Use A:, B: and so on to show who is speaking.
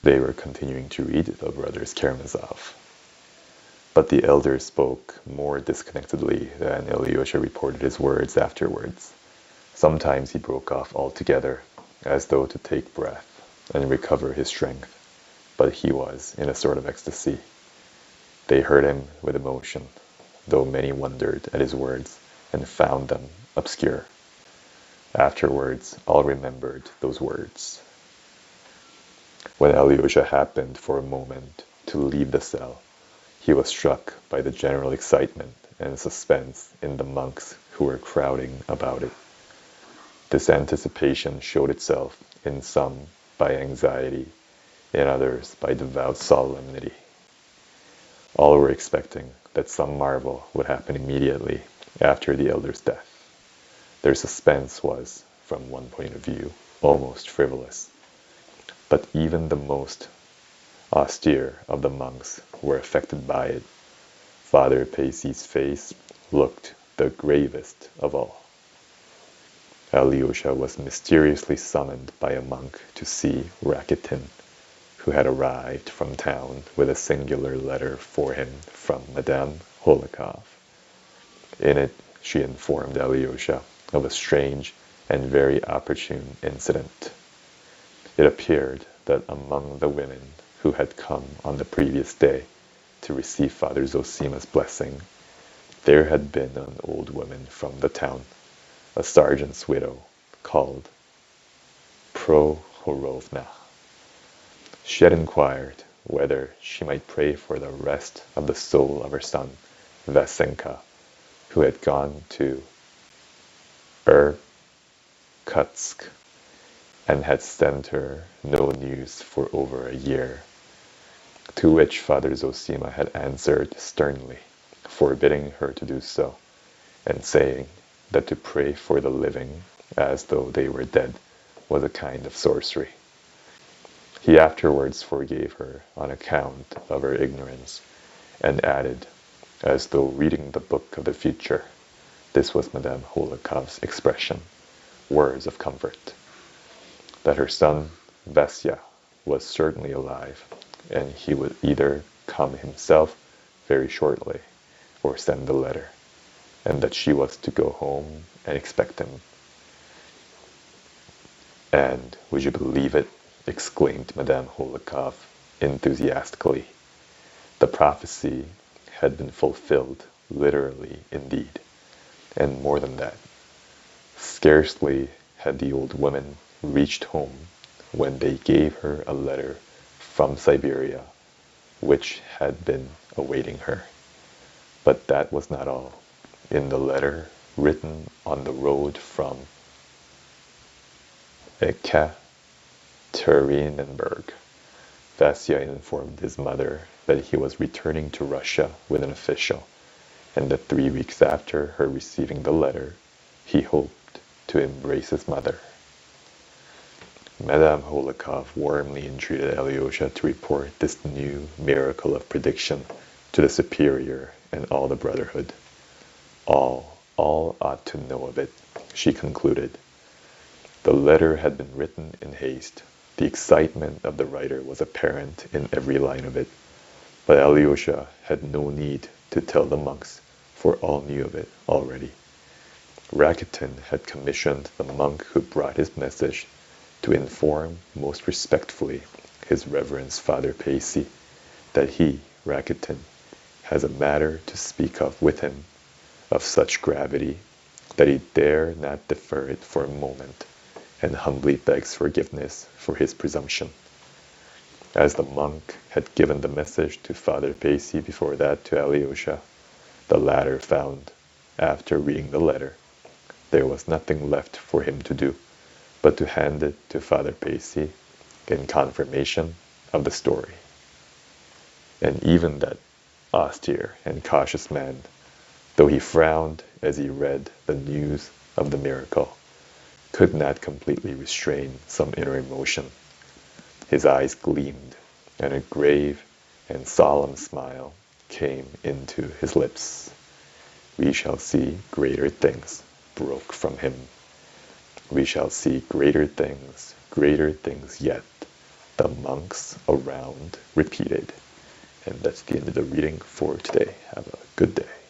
A: They were continuing to read the brothers Karamazov. But the elder spoke more disconnectedly than Ilyusha reported his words afterwards. Sometimes he broke off altogether, as though to take breath and recover his strength, but he was in a sort of ecstasy. They heard him with emotion, though many wondered at his words and found them obscure. Afterwards, all remembered those words. When Alyosha happened for a moment to leave the cell, he was struck by the general excitement and suspense in the monks who were crowding about it. This anticipation showed itself in some by anxiety, in others by devout solemnity. All were expecting that some marvel would happen immediately after the elder's death. Their suspense was, from one point of view, almost frivolous. But even the most austere of the monks were affected by it. Father Pacey's face looked the gravest of all. Alyosha was mysteriously summoned by a monk to see Rakitin, who had arrived from town with a singular letter for him from Madame Holikov. In it she informed Alyosha of a strange and very opportune incident. It appeared that among the women who had come on the previous day to receive Father Zosima's blessing, there had been an old woman from the town, a sergeant's widow, called Prohorovna. She had inquired whether she might pray for the rest of the soul of her son, Vasenka, who had gone to Irkutsk and had sent her no news for over a year, to which Father Zosima had answered sternly, forbidding her to do so, and saying that to pray for the living as though they were dead was a kind of sorcery. He afterwards forgave her on account of her ignorance, and added, as though reading the book of the future, this was Madame Holikov's expression, words of comfort, that her son Vasya was certainly alive, and he would either come himself very shortly or send the letter, and that she was to go home and expect him. And would you believe it? Exclaimed Madame Holikov enthusiastically. The prophecy had been fulfilled, literally indeed, and more than that. Scarcely had the old woman reached home when they gave her a letter from Siberia, which had been awaiting her. But that was not all. In the letter written on the road from Ekaterinburg, Vasya informed his mother that he was returning to Russia with an official, and that 3 weeks after her receiving the letter, he hoped to embrace his mother. Madame Holikov warmly entreated Alyosha to report this new miracle of prediction to the superior and all the brotherhood. All ought to know of it, she concluded. The letter had been written in haste. The excitement of the writer was apparent in every line of it. But Alyosha had no need to tell the monks, for all knew of it already. Rakitin had commissioned the monk who brought his message to inform most respectfully his reverence Father Pacey that he, Rakitin, has a matter to speak of with him of such gravity that he dare not defer it for a moment, and humbly begs forgiveness for his presumption. As the monk had given the message to Father Pacey before that to Alyosha, the latter found, after reading the letter, there was nothing left for him to do but to hand it to Father Pacey in confirmation of the story. And even that austere and cautious man, though he frowned as he read the news of the miracle, could not completely restrain some inner emotion. His eyes gleamed, and a grave and solemn smile came into his lips. "We shall see greater things," broke from him. "We shall see greater things yet," the monks around repeated. And that's the end of the reading for today. Have a good day.